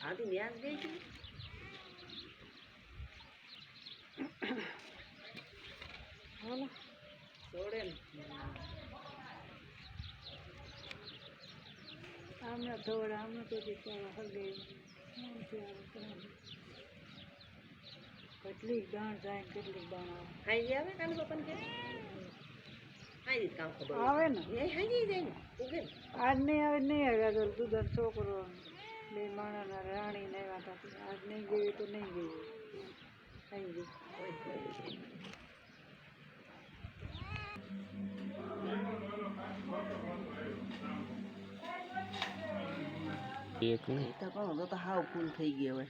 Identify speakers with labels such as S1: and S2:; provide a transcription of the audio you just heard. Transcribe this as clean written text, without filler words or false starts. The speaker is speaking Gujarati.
S1: આથી વ્યાજ દે છે
S2: હાલો
S1: છોડે ને
S2: આમને થોડા આમને તો હગે કેટલીક દાણ જાય કેટલીક દાણ આવે
S1: હાઈ આવે કાલે પપ્પાને કે હાઈ કામ ખબર
S2: આવે ને
S1: એ હાઈ જાય ને ઉગે
S2: આજ નહીં આવે નહીં આવ્યા તો દૂધર છોકરો બે માણાના રાણી ને આવ્યા હતા આજ નહીં ગયું તો નહીં ગયું થઈ ગયું
S1: એક નહીં તો હાવ ફૂલ થઈ ગયો હવે